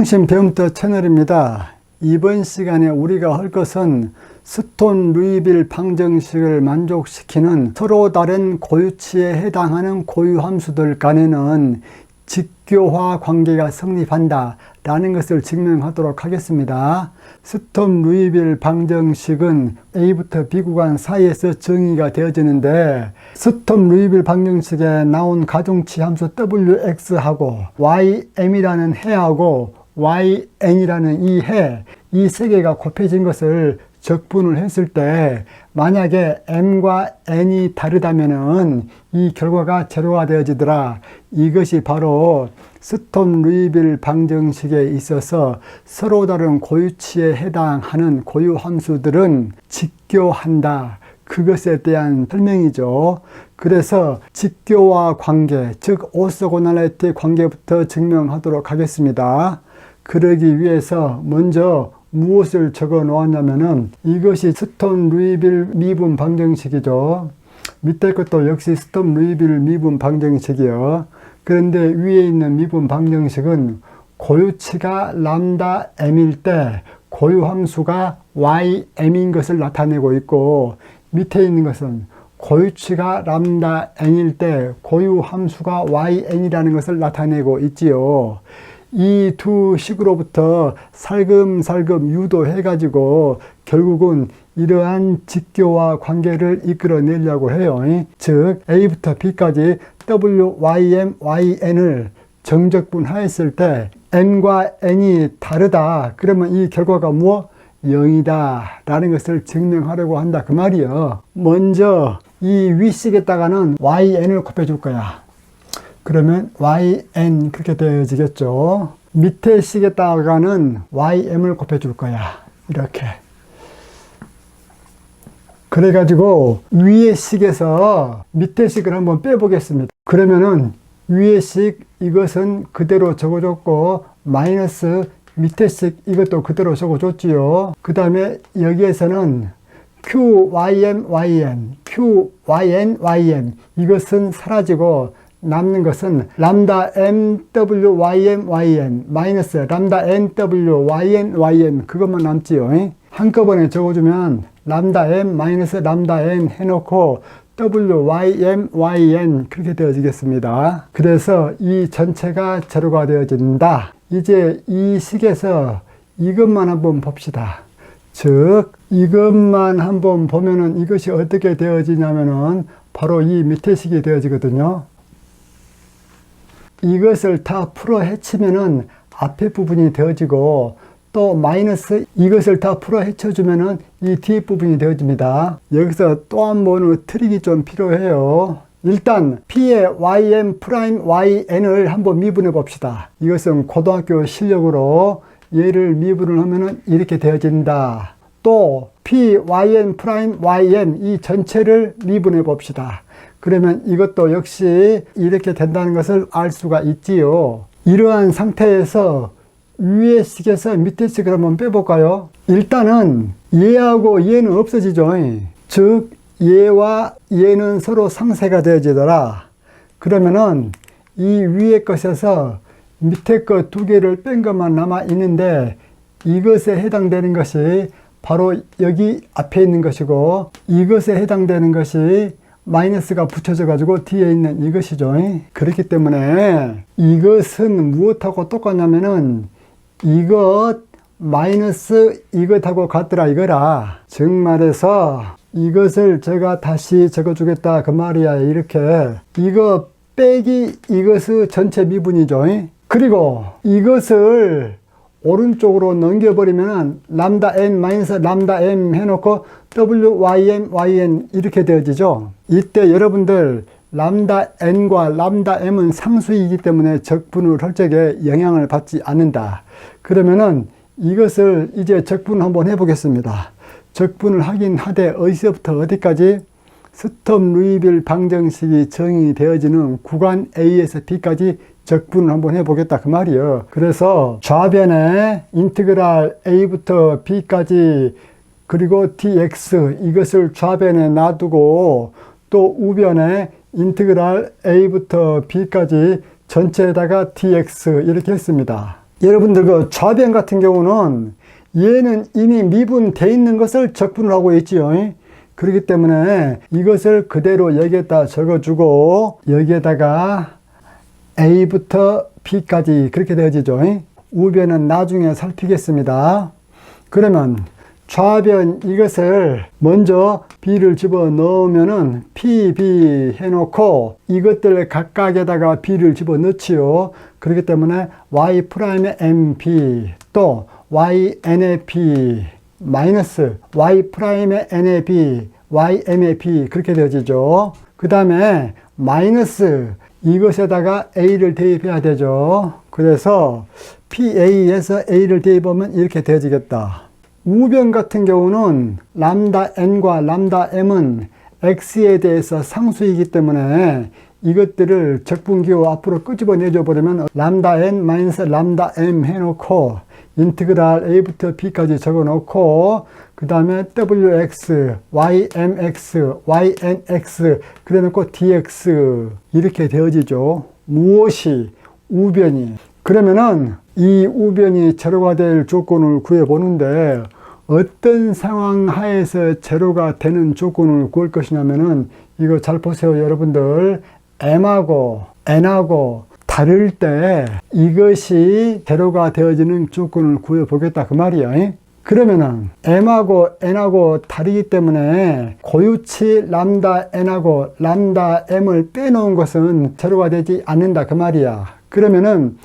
통신 배움터 채널입니다. 이번 시간에 우리가 할 것은 스톤 루이빌 방정식을 만족시키는 서로 다른 고유치에 해당하는 고유함수들 간에는 직교화 관계가 성립한다 라는 것을 증명하도록 하겠습니다. 스톤 루이빌 방정식은 A부터 B 구간 사이에서 정의가 되어지는데, 스톤 루이빌 방정식에 나온 가중치 함수 wx하고 ym이라는 해하고 yn이라는 이 세 개가 곱해진 것을 적분을 했을 때, 만약에 m과 n이 다르다면은 이 결과가 제로가 되어지더라. 이것이 바로 스톤 루이빌 방정식에 있어서 서로 다른 고유치에 해당하는 고유 함수들은 직교한다, 그것에 대한 설명이죠. 그래서 직교화 관계, 즉 오소고날리티 관계부터 증명하도록 하겠습니다. 그러기 위해서 먼저 무엇을 적어 놓았냐면은, 이것이 스톤 루이빌 미분 방정식이죠. 밑에 것도 역시 스톤 루이빌 미분 방정식이요. 그런데 위에 있는 미분 방정식은 고유치가 람다 m일 때 고유함수가 ym인 것을 나타내고 있고, 밑에 있는 것은 고유치가 람다 n일 때 고유함수가 yn이라는 것을 나타내고 있지요. 이 두 식으로부터 살금살금 유도해 가지고 결국은 이러한 직교화 관계를 이끌어내려고 해요. 즉 A부터 B까지 WYM, YN을 정적분하였을 때 M과 N이 다르다, 그러면 이 결과가 무엇? 0이다 라는 것을 증명하려고 한다, 그 말이요. 먼저 이 위식에다가는 YN을 곱해줄 거야. 그러면 yn 그렇게 되어지겠죠. 밑에 식에다가는 ym을 곱해줄 거야. 이렇게. 그래가지고 위의 식에서 밑에 식을 한번 빼보겠습니다. 그러면은 위의 식 이것은 그대로 적어줬고, 마이너스 밑에 식 이것도 그대로 적어줬지요. 그 다음에 여기에서는 qym, yn, qyn, ym 이것은 사라지고 남는 것은 람다 mw ym yn 마이너스 람다 nw yn ym 그것만 남지요. 한꺼번에 적어주면 람다 m 마이너스 람다 n 해놓고 wym yn 그렇게 되어지겠습니다. 그래서 이 전체가 제로가 되어진다. 이제 이 식에서 이것만 한번 봅시다. 즉 이것만 한번 보면은 이것이 어떻게 되어지냐면은 바로 이 밑에 식이 되어지거든요. 이것을 다 풀어 헤치면은 앞에 부분이 되어지고, 또 마이너스 이것을 다 풀어 헤쳐주면은 이 뒤에 부분이 되어집니다. 여기서 또 한 번의 트릭이 좀 필요해요. 일단 P의 ym 프라임 yn을 한번 미분해 봅시다. 이것은 고등학교 실력으로 얘를 미분을 하면은 이렇게 되어진다. 또 P yn 프라임 ym 이 전체를 미분해 봅시다. 그러면 이것도 역시 이렇게 된다는 것을 알 수가 있지요. 이러한 상태에서 위의 식에서 밑에 식을 한번 빼볼까요? 일단은 얘하고 얘는 없어지죠. 즉 얘와 얘는 서로 상쇄가 되어지더라. 그러면은 이 위의 것에서 밑에 것 두 개를 뺀 것만 남아 있는데, 이것에 해당되는 것이 바로 여기 앞에 있는 것이고, 이것에 해당되는 것이 마이너스가 붙여져 가지고 뒤에 있는 이것이죠. 그렇기 때문에 이것은 무엇하고 똑같냐면은 이것 마이너스 이것하고 같더라 이거라. 즉 말해서 이것을 제가 다시 적어주겠다 그 말이야. 이렇게 이거 빼기 이것의 전체 미분이죠. 그리고 이것을 오른쪽으로 넘겨버리면 람다 n 마이너스 람다 m 해놓고 wym yn 이렇게 되어지죠. 이때 여러분들 람다 n과 람다 m은 상수이기 때문에 적분을 할 적에 영향을 받지 않는다. 그러면은 이것을 이제 적분 한번 해보겠습니다. 적분을 하긴 하되 어디서부터 어디까지? 스톤 루이빌 방정식이 정의되어지는 구간 A에서 B까지 적분을 한번 해보겠다 그 말이에요. 그래서 좌변에 인티그랄 A부터 B까지 그리고 dx 이것을 좌변에 놔두고, 또 우변에 인티그랄 A부터 B까지 전체에다가 dx 이렇게 했습니다. 여러분들 그 좌변 같은 경우는 얘는 이미 미분되어 있는 것을 적분을 하고 있지요. 그렇기 때문에 이것을 그대로 여기에다 적어주고 여기에다가 A부터 B까지 그렇게 되어지죠. 우변은 나중에 살피겠습니다. 그러면 좌변 이것을 먼저 B를 집어넣으면은 P, B 해놓고 이것들 각각에다가 B를 집어넣지요. 그렇기 때문에 Y'M의 MB 또 Yn의 B 마이너스 Y'M의 N의 B Ym의 B 그렇게 되어지죠. 그 다음에 마이너스 이것에다가 A를 대입해야 되죠. 그래서 PA에서 A를 대입하면 이렇게 되어지겠다. 우변 같은 경우는 람다 n과 람다 m은 x에 대해서 상수이기 때문에 이것들을 적분기호 앞으로 끄집어내줘 버리면 람다 n 마이너스 람다 m 해놓고 인티그랄 a부터 b까지 적어놓고 그 다음에 wx, ymx, ynx 그래놓고 dx 이렇게 되어지죠. 무엇이 우변이 그러면은 이 우변이 제로가 될 조건을 구해보는데 어떤 상황 하에서 제로가 되는 조건을 구할 것이냐면은 이거 잘 보세요. 여러분들 m하고 n하고 다를 때 이것이 제로가 되어지는 조건을 구해보겠다 그 말이에요. 그러면은 m하고 n하고 다르기 때문에 고유치 람다 n하고 람다 m을 빼놓은 것은 제로가 되지 않는다 그 말이야. 그러면은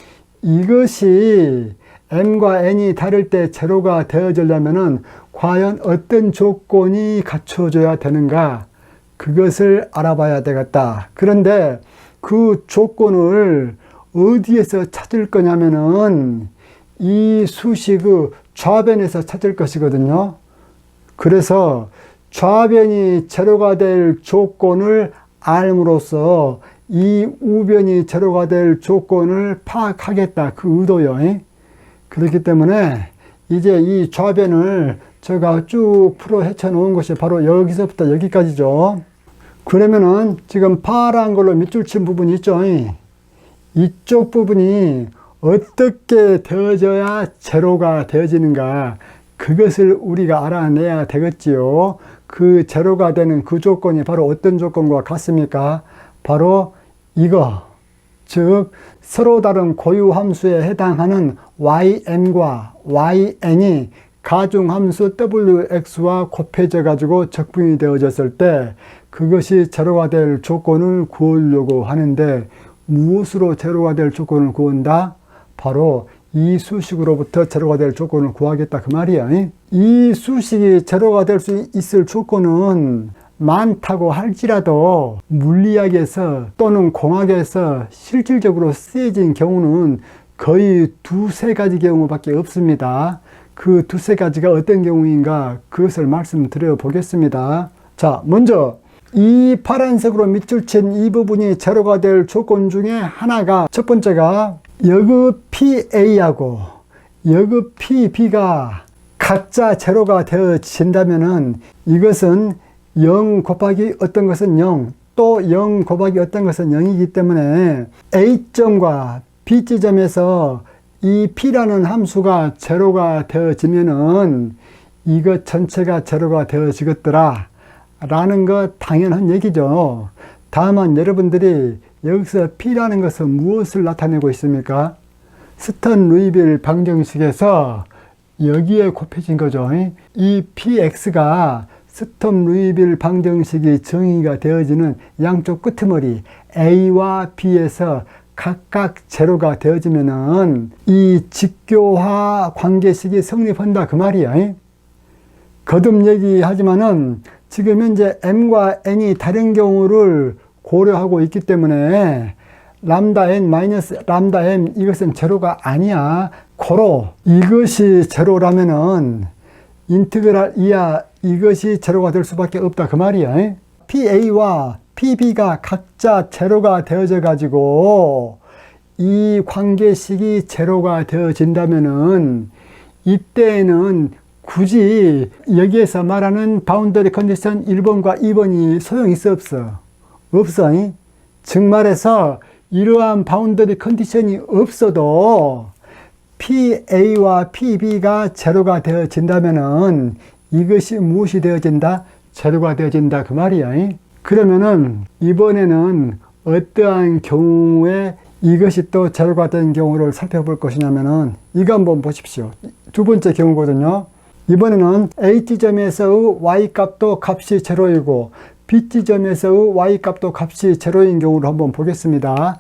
이것이 m과 n이 다를 때 제로가 되어지려면은 과연 어떤 조건이 갖춰져야 되는가 그것을 알아봐야 되겠다. 그런데 그 조건을 어디에서 찾을 거냐면은 이 수식의 좌변에서 찾을 것이거든요. 그래서 좌변이 제로가 될 조건을 알므로써 이 우변이 제로가 될 조건을 파악하겠다 그 의도요. 그렇기 때문에 이제 이 좌변을 제가 쭉 풀어 헤쳐 놓은 것이 바로 여기서부터 여기까지죠. 그러면은 지금 파란 걸로 밑줄 친 부분이 있죠. 이쪽 부분이 어떻게 되어져야 제로가 되어지는가 그것을 우리가 알아내야 되겠지요. 그 제로가 되는 그 조건이 바로 어떤 조건과 같습니까? 바로 이거, 즉 서로 다른 고유함수에 해당하는 ym과 yn이 가중함수 wx와 곱해져 가지고 적분이 되어졌을 때 그것이 제로가 될 조건을 구하려고 하는데 무엇으로 제로가 될 조건을 구한다? 바로 이 수식으로부터 제로가 될 조건을 구하겠다 그 말이야. 이 수식이 제로가 될 수 있을 조건은 많다고 할지라도 물리학에서 또는 공학에서 실질적으로 쓰여진 경우는 거의 두세 가지 경우밖에 없습니다. 그 두세 가지가 어떤 경우인가 그것을 말씀드려 보겠습니다. 자, 먼저 이 파란색으로 밑줄 친 이 부분이 제로가 될 조건 중에 하나가 첫 번째가 여그 PA하고 여그 PB가 각자 제로가 되어진다면은 이것은 0 곱하기 어떤 것은 0, 또 0 곱하기 어떤 것은 0이기 때문에 A점과 B지점에서 이 P라는 함수가 제로가 되어지면은 이것 전체가 제로가 되어지겠더라 라는 것 당연한 얘기죠. 다만 여러분들이 여기서 P라는 것은 무엇을 나타내고 있습니까? 스턴 루이빌 방정식에서 여기에 곱해진 거죠. 이 PX가 스턴 루이빌 방정식이 정의가 되어지는 양쪽 끄트머리 A와 B에서 각각 제로가 되어지면은 이 직교화 관계식이 성립한다 그 말이야. 거듭 얘기하지만은 지금 현재 m과 n이 다른 경우를 고려하고 있기 때문에 람다 n 마이너스 람다 m 이것은 제로가 아니야. 고로 이것이 제로라면은 인티그랄 이하 이것이 제로가 될 수밖에 없다 그 말이야. PA와 PB가 각자 제로가 되어져 가지고 이 관계식이 제로가 되어진다면은 이때에는 굳이 여기에서 말하는 바운더리 컨디션 1번과 2번이 소용이 있어 없어? 없어. 즉 말해서 이러한 바운더리 컨디션이 없어도 PA와 PB가 제로가 되어진다면은 이것이 무엇이 되어진다? 제로가 되어진다 그 말이야. 그러면은 이번에는 어떠한 경우에 이것이 또 제로가 된 경우를 살펴볼 것이냐면은 이거 한번 보십시오. 두 번째 경우거든요. 이번에는 H지점에서의 Y값도 값이 제로이고 B지점에서의 Y값도 값이 제로인 경우를 한번 보겠습니다.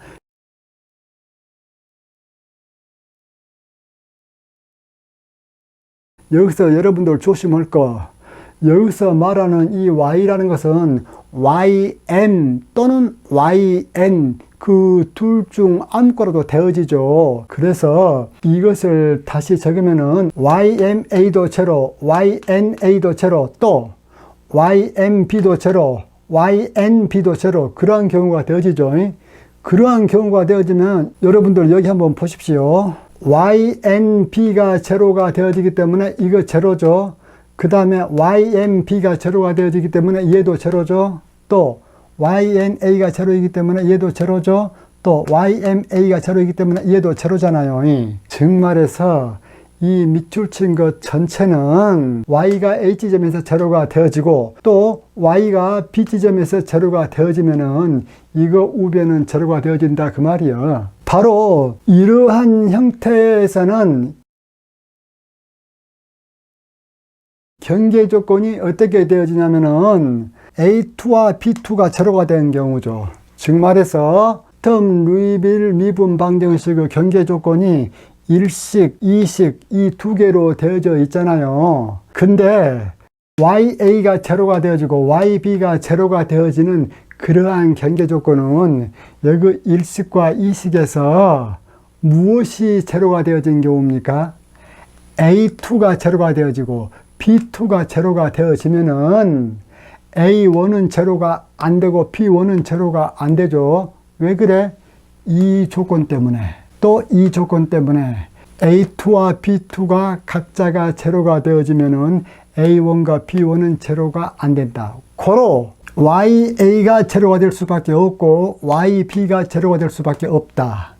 여기서 여러분들 조심할 거, 여기서 말하는 이 Y라는 것은 YM 또는 YN 그 둘 중 아무거나도 되어지죠. 그래서 이것을 다시 적으면은 YMA도 제로, YNA도 제로, 또 YMB도 제로, YNB도 제로, 그러한 경우가 되어지죠. 그러한 경우가 되어지면 여러분들 여기 한번 보십시오. YNB가 제로가 되어지기 때문에 이거 제로죠. 그 다음에 YNB가 제로가 되어지기 때문에 얘도 제로죠. 또 YNA가 제로이기 때문에 얘도 제로죠. 또 YMA가 제로이기 때문에 얘도 제로잖아요. 즉 말해서 이 밑줄 친 것 전체는 Y가 H지점에서 제로가 되어지고 또 Y가 B지점에서 제로가 되어지면은 이거 우변은 제로가 되어진다 그 말이에요. 바로 이러한 형태에서는 경계 조건이 어떻게 되어지냐면은 A2와 B2가 제로가 되는 경우죠. 즉 말해서 스텀 루이빌 미분 방정식의 경계 조건이 1식, 2식 이 두 개로 되어져 있잖아요. 근데 YA가 제로가 되어지고 YB가 제로가 되어지는 그러한 경계 조건은 여기 1식과 2식에서 무엇이 제로가 되어진 경우입니까? A2가 제로가 되어지고 B2가 제로가 되어지면은 A1은 제로가 안 되고 B1은 제로가 안 되죠. 왜 그래? 이 조건 때문에. 또 이 조건 때문에 A2와 B2가 각자가 제로가 되어지면은 A1과 B1은 제로가 안 된다. 고로 YA가 제로가 될 수밖에 없고 YB가 제로가 될 수밖에 없다.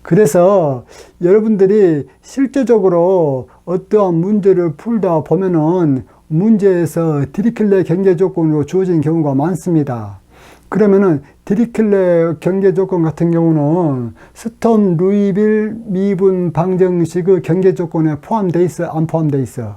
그래서 여러분들이 실제적으로 어떠한 문제를 풀다 보면은 문제에서 디리클레 경계 조건으로 주어진 경우가 많습니다. 그러면은 디리클레 경계 조건 같은 경우는 스톰 루이빌 미분 방정식의 경계 조건에 포함되어 있어? 안 포함되어 있어?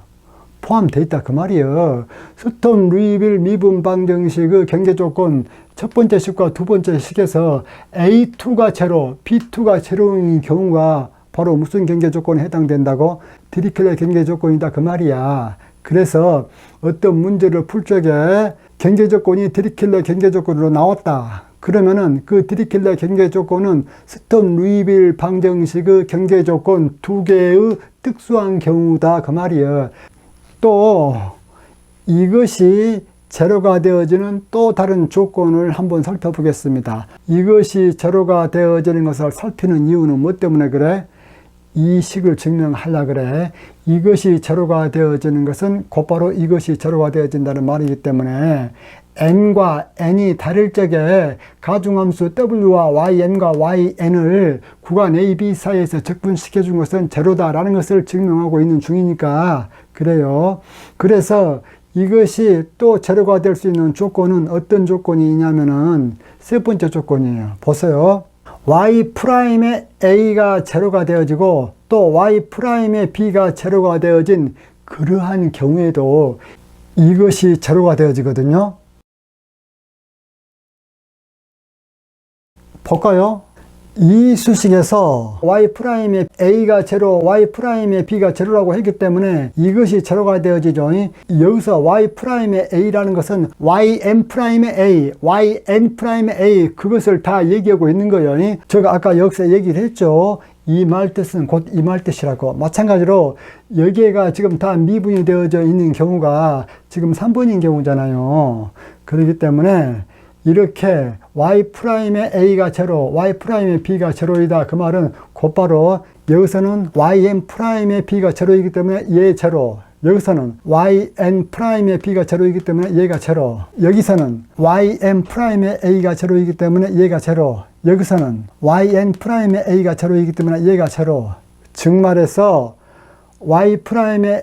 포함되어 있다 그 말이에요. 스톰 루이빌 미분 방정식의 경계 조건 첫 번째 식과 두 번째 식에서 A2가 제로, B2가 제로인 경우가 바로 무슨 경계 조건에 해당된다고? 디리클레 경계 조건이다 그 말이야. 그래서 어떤 문제를 풀 적에 경계 조건이 디리클레 경계 조건으로 나왔다. 그러면은 그 디리클레 경계 조건은 스톰 루이빌 방정식의 경계 조건 두 개의 특수한 경우다 그 말이에요. 또 이것이 제로가 되어지는 또 다른 조건을 한번 살펴보겠습니다. 이것이 제로가 되어지는 것을 살피는 이유는 뭐 때문에 그래? 이 식을 증명하려고 그래. 이것이 제로가 되어지는 것은 곧바로 이것이 제로가 되어진다는 말이기 때문에 n과 n이 다를 적에 가중함수 w와 yn과 yn을 구간 a, b 사이에서 적분시켜 준 것은 제로다라는 것을 증명하고 있는 중이니까 그래요. 그래서 이것이 또 제로가 될 수 있는 조건은 어떤 조건이 있냐면은 세 번째 조건이에요. 보세요. Y'의 A가 제로가 되어지고 또 Y'의 B가 제로가 되어진 그러한 경우에도 이것이 제로가 되어지거든요. 볼까요? 이 수식에서 Y'의 A가 제로, Y'의 B가 제로라고 했기 때문에 이것이 제로가 되어지죠. 여기서 Y'의 A라는 것은 Y'M'의 A, Y'N'의 A 그것을 다 얘기하고 있는 거예요. 제가 아까 여기서 얘기를 했죠. 이 말 뜻은 곧 이 말 뜻이라고. 마찬가지로 여기가 지금 다 미분이 되어져 있는 경우가 지금 3번인 경우잖아요. 그렇기 때문에 이렇게 y'의 a가 제로, y'의 b가 제로이다. 그 말은 곧바로 여기서는 y'의 b가 제로이기 때문에 얘 제로, 여기서는 y'의 b가 제로이기 때문에 얘가 제로, 여기서는 y'의 a가 제로이기 때문에 얘가 제로, 여기서는 y'의 a가 제로이기 때문에 얘가 제로. 즉 말해서 y'의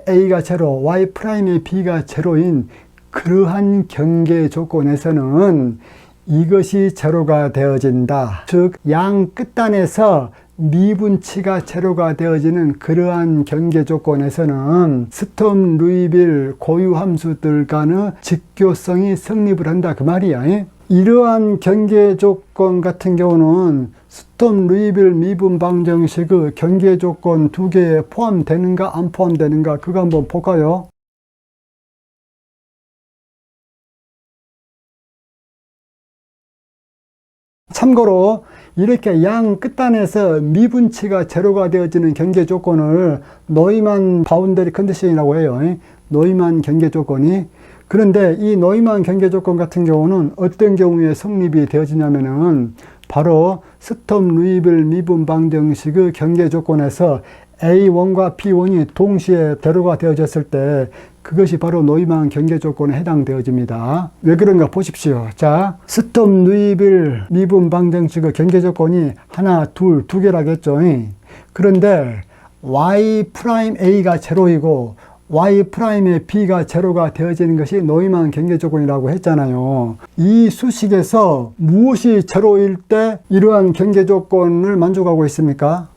a가 제로, y'의 b가 제로인 그러한 경계 조건에서는 이것이 제로가 되어진다. 즉, 양 끝단에서 미분치가 제로가 되어지는 그러한 경계 조건에서는 스톰 루이빌 고유 함수들 간의 직교성이 성립을 한다. 그 말이야. 이러한 경계 조건 같은 경우는 스톰 루이빌 미분 방정식의 경계 조건 두 개에 포함되는가 안 포함되는가 그거 한번 볼까요? 참고로 이렇게 양 끝단에서 미분치가 제로가 되어지는 경계 조건을 노이만 바운더리 컨디션이라고 해요. 노이만 경계 조건이. 그런데 이 노이만 경계 조건 같은 경우는 어떤 경우에 성립이 되어지냐면은 바로 스톰 루이빌 미분 방정식의 경계 조건에서 A1과 B1이 동시에 제로가 되어졌을 때 그것이 바로 노이만 경계 조건에 해당되어집니다. 왜 그런가 보십시오. 자, 스톰 루이빌 미분 방정식의 경계 조건이 하나, 두 개라겠죠. 그런데 y'A가 제로이고 y'의 b가 제로가 되어지는 것이 노이만 경계 조건이라고 했잖아요. 이 수식에서 무엇이 제로일 때 이러한 경계 조건을 만족하고 있습니까?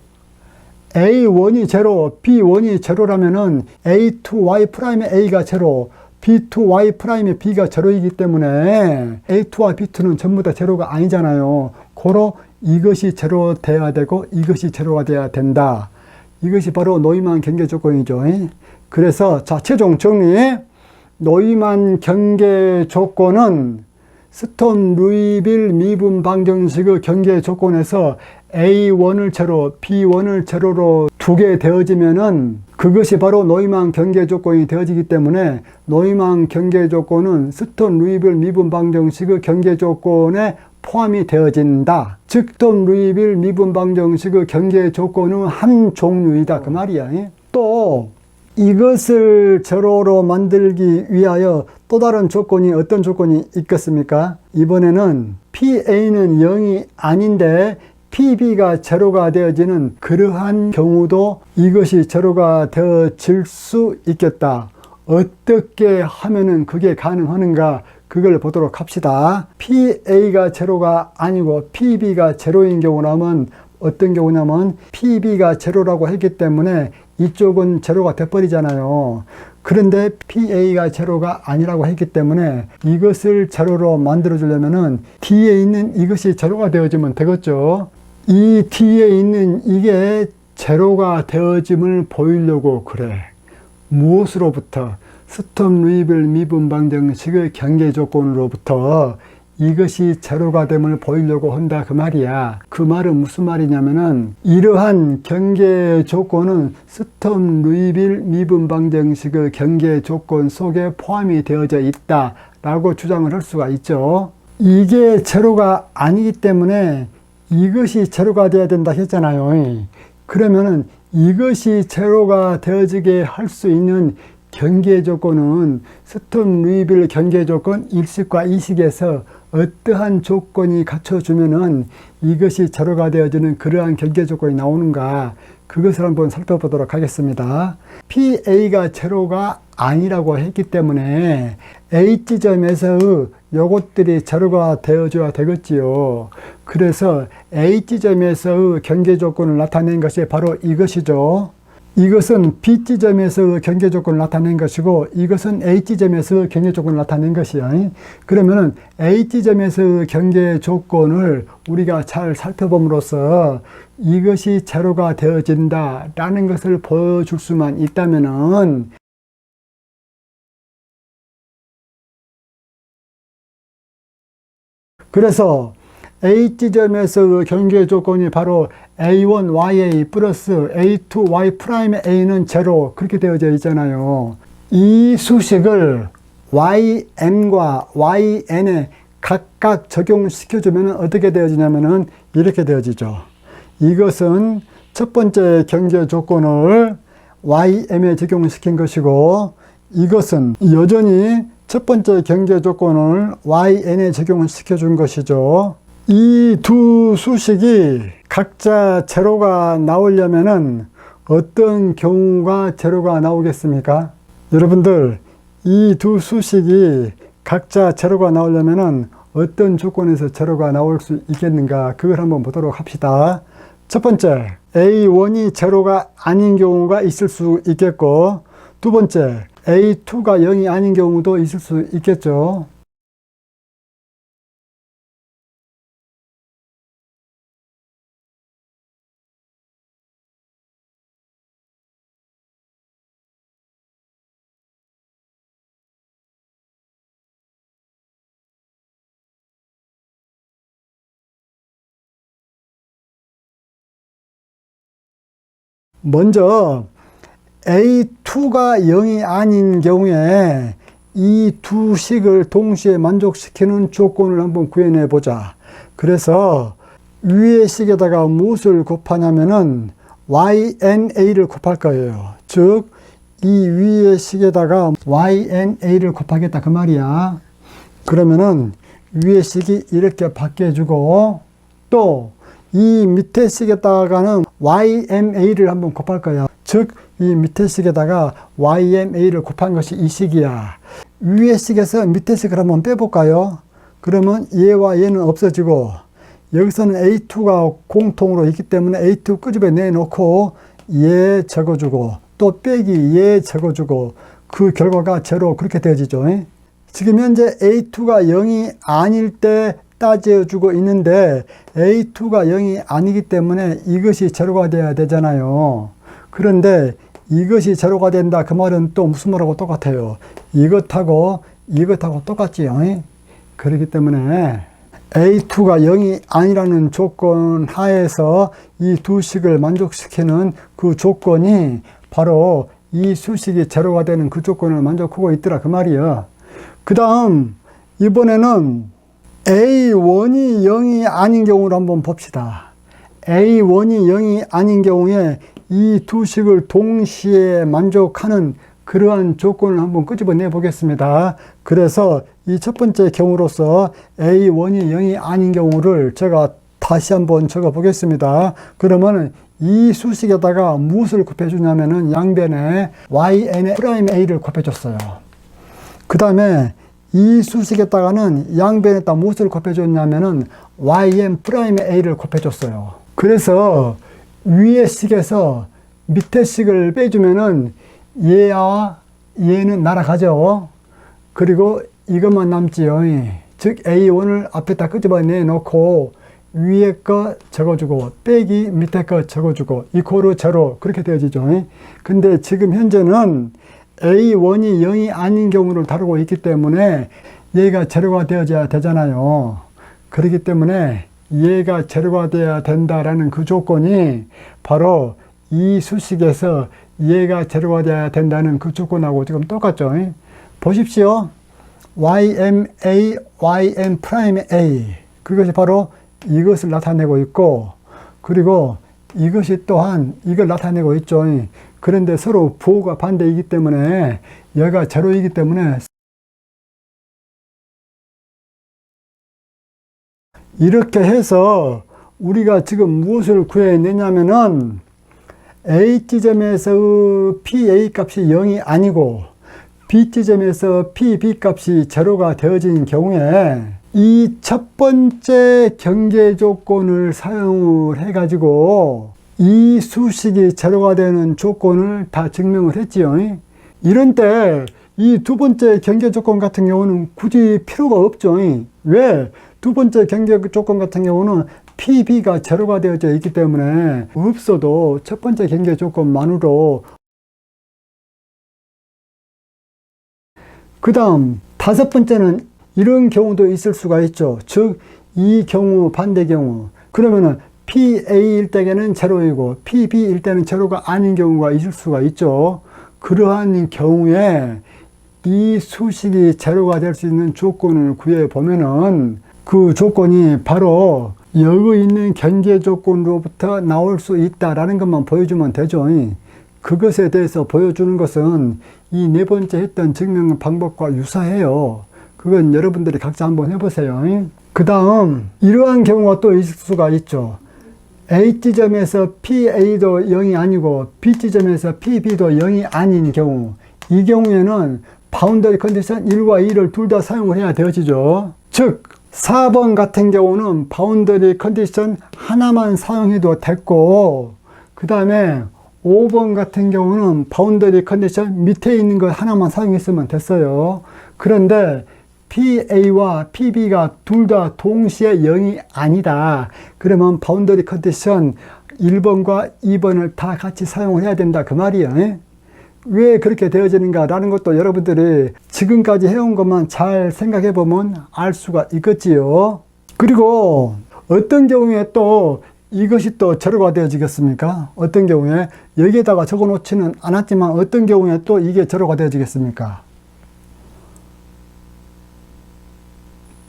A1이 제로, B1이 제로라면은 A2y'의 A가 제로, B2y'의 B가 제로이기 때문에 A2와 B2는 전부 다 제로가 아니잖아요. 고로 이것이 제로 돼야 되고 이것이 제로가 돼야 된다. 이것이 바로 노이만 경계 조건이죠. 그래서 자, 최종 정리. 노이만 경계 조건은 스톰 루이빌 미분 방정식의 경계 조건에서 A1을 제로, B1을 제로로 두게 되어지면은 그것이 바로 노이만 경계 조건이 되어지기 때문에 노이만 경계 조건은 스톰 루이빌 미분 방정식의 경계 조건에 포함이 되어진다. 즉, 스톰 루이빌 미분 방정식의 경계 조건은 한 종류이다. 그 말이야. 또 이것을 제로로 만들기 위하여 또 다른 조건이 어떤 조건이 있겠습니까? 이번에는 PA는 0이 아닌데 PB가 제로가 되어지는 그러한 경우도 이것이 제로가 되어질 수 있겠다. 어떻게 하면은 그게 가능하는가? 그걸 보도록 합시다. PA가 제로가 아니고 PB가 제로인 경우라면 어떤 경우냐면 PB가 제로라고 했기 때문에 이쪽은 제로가 돼버리잖아요. 그런데 PA가 제로가 아니라고 했기 때문에 이것을 제로로 만들어 주려면은 D에 있는 이것이 제로가 되어지면 되겠죠. 이 D에 있는 이게 제로가 되어짐을 보이려고 그래. 무엇으로부터? 스톰 루이빌 미분 방정식의 경계 조건으로부터 이것이 제로가 됨을 보이려고 한다. 그 말이야. 그 말은 무슨 말이냐면은 이러한 경계 조건은 스톰 루이빌 미분 방정식의 경계 조건 속에 포함이 되어져 있다 라고 주장을 할 수가 있죠. 이게 제로가 아니기 때문에 이것이 제로가 되어야 된다 했잖아요. 그러면은 이것이 제로가 되어지게 할 수 있는 경계 조건은 스톰 루이빌 경계 조건 1식과 2식에서 어떠한 조건이 갖춰주면은 이것이 제로가 되어지는 그러한 경계 조건이 나오는가, 그것을 한번 살펴보도록 하겠습니다. PA가 제로가 아니라고 했기 때문에 H지점에서의 요것들이 제로가 되어줘야 되겠지요. 그래서 H지점에서의 경계 조건을 나타낸 것이 바로 이것이죠. 이것은 B지점에서 경계 조건을 나타낸 것이고 이것은 H지점에서 경계 조건을 나타낸 것이야. 그러면은 H지점에서 경계 조건을 우리가 잘 살펴봄으로써 이것이 제로가 되어진다 라는 것을 보여줄 수만 있다면은 그래서 H지점에서 경계 조건이 바로 A1YA 플러스 A2Y'A는 제로, 그렇게 되어져 있잖아요. 이 수식을 YM과 YN의 각각 적용시켜주면 어떻게 되어지냐면은 이렇게 되어지죠. 이것은 첫 번째 경계 조건을 YM에 적용시킨 것이고, 이것은 여전히 첫 번째 경계 조건을 YN에 적용을 시켜준 것이죠. 이 두 수식이 각자 제로가 나오려면은 어떤 경우가 제로가 나오겠습니까? 여러분들, 이 두 수식이 각자 제로가 나오려면은 어떤 조건에서 제로가 나올 수 있겠는가, 그걸 한번 보도록 합시다. 첫 번째, A1이 제로가 아닌 경우가 있을 수 있겠고, 두 번째, A2가 0이 아닌 경우도 있을 수 있겠죠. 먼저 A2가 0이 아닌 경우에 이 두 식을 동시에 만족시키는 조건을 한번 구해내 보자. 그래서 위의 식에다가 무엇을 곱하냐면은 YNA를 곱할 거예요. 즉, 이 위의 식에다가 YNA를 곱하겠다, 그 말이야. 그러면은 위의 식이 이렇게 바뀌어주고, 또 이 밑에 식에다가는 YMA를 한번 곱할 거야. 즉, 이 밑에 식에다가 YMA를 곱한 것이 이 식이야. 위의 식에서 밑에 식을 한번 빼볼까요? 그러면 얘와 얘는 없어지고, 여기서는 A2가 공통으로 있기 때문에 A2 끄집어 내놓고 얘 적어주고, 또 빼기 얘 적어주고, 그 결과가 제로, 그렇게 되어지죠. 지금 현재 A2가 0이 아닐 때 따져주고 있는데, A2가 0이 아니기 때문에 이것이 제로가 돼야 되잖아요. 그런데 이것이 제로가 된다, 그 말은 또 무슨 말하고 똑같아요? 이것하고 똑같지요. 그렇기 때문에 A2가 0이 아니라는 조건 하에서 이 두 식을 만족시키는 그 조건이 바로 이 수식이 제로가 되는 그 조건을 만족하고 있더라, 그 말이에요. 그 다음, 이번에는 A1이 0이 아닌 경우를 한번 봅시다. A1이 0이 아닌 경우에 이 두 식을 동시에 만족하는 그러한 조건을 한번 끄집어내 보겠습니다. 그래서 이 첫 번째 경우로서 A1이 0이 아닌 경우를 제가 다시 한번 적어 보겠습니다. 그러면 이 수식에다가 무엇을 곱해 주냐면은 양변에 YNA를 곱해 줬어요. 그 다음에 이 수식에다가는 양변에다 무엇을 곱해줬냐면은 YM'A를 곱해줬어요. 그래서 위의 식에서 밑에 식을 빼주면은 얘와 얘는 날아가죠. 그리고 이것만 남지요. 즉 A1을 앞에다 끄집어내 놓고 위에 거 적어주고 빼기 밑에 거 적어주고 이코르 제로, 그렇게 되어지죠. 근데 지금 현재는 A1이 0이 아닌 경우를 다루고 있기 때문에 얘가 제로가 되어져야 되잖아요. 그렇기 때문에 얘가 제로가 되어야 된다라는 그 조건이 바로 이 수식에서 얘가 제로가 되어야 된다는 그 조건하고 지금 똑같죠. 보십시오. YMA, YM'A, 그것이 바로 이것을 나타내고 있고, 그리고 이것이 또한 이걸 나타내고 있죠. 그런데 서로 부호가 반대이기 때문에 얘가 제로이기 때문에 이렇게 해서 우리가 지금 무엇을 구해내냐면은 A지점에서 PA 값이 0이 아니고 B지점에서 PB 값이 제로가 되어진 경우에 이 첫 번째 경계 조건을 사용을 해가지고 이 수식이 제로가 되는 조건을 다 증명을 했지요. 이런 때 이 두 번째 경계 조건 같은 경우는 굳이 필요가 없죠. 왜? 두 번째 경계 조건 같은 경우는 PB가 제로가 되어져 있기 때문에 없어도 첫 번째 경계 조건만으로. 그 다음 다섯 번째는 이런 경우도 있을 수가 있죠. 즉, 이 경우, 반대 경우. 그러면은 PA일 때에는 제로이고 PB일 때는 제로가 아닌 경우가 있을 수가 있죠. 그러한 경우에 이 수식이 제로가 될 수 있는 조건을 구해 보면은 그 조건이 바로 여기 있는 경계 조건으로부터 나올 수 있다라는 것만 보여주면 되죠. 그것에 대해서 보여주는 것은 이 네 번째 했던 증명 방법과 유사해요. 그건 여러분들이 각자 한번 해보세요. 그 다음 이러한 경우가 또 있을 수가 있죠. H지점에서 PA도 0이 아니고 B지점에서 PB도 0이 아닌 경우, 이 경우에는 바운더리 컨디션 1과 2를 둘 다 사용을 해야 되어지죠. 즉 4번 같은 경우는 바운더리 컨디션 하나만 사용해도 됐고, 그 다음에 5번 같은 경우는 바운더리 컨디션 밑에 있는 것 하나만 사용했으면 됐어요. 그런데 PA와 PB가 둘 다 동시에 0이 아니다. 그러면 바운더리 컨디션 1번과 2번을 다 같이 사용을 해야 된다. 그 말이에요. 왜 그렇게 되어지는가 라는 것도 여러분들이 지금까지 해온 것만 잘 생각해 보면 알 수가 있겠지요. 그리고 어떤 경우에 또 이것이 또 제로가 되어지겠습니까? 어떤 경우에 여기에다가 적어 놓지는 않았지만 어떤 경우에 또 이게 제로가 되어지겠습니까?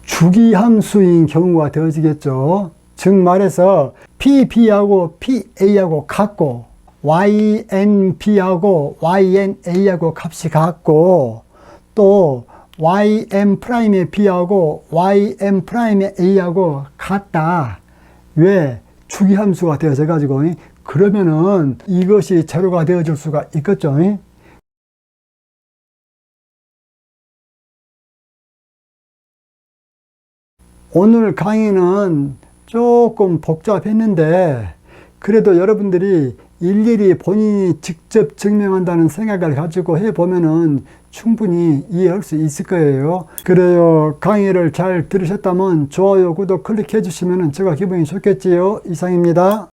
주기함수인 경우가 되어지겠죠. 즉 말해서 PB하고 PA하고 같고 YNB하고 YNA하고 값이 같고 또 YM'의 B하고 YM'의 A하고 같다. 왜? 주기함수가 되어져 가지고 그러면은 이것이 제로가 되어질 수가 있겠죠. 오늘 강의는 조금 복잡했는데 그래도 여러분들이 일일이 본인이 직접 증명한다는 생각을 가지고 해보면은 충분히 이해할 수 있을 거예요. 그래요. 강의를 잘 들으셨다면 좋아요, 구독 클릭해 주시면 제가 기분이 좋겠지요. 이상입니다.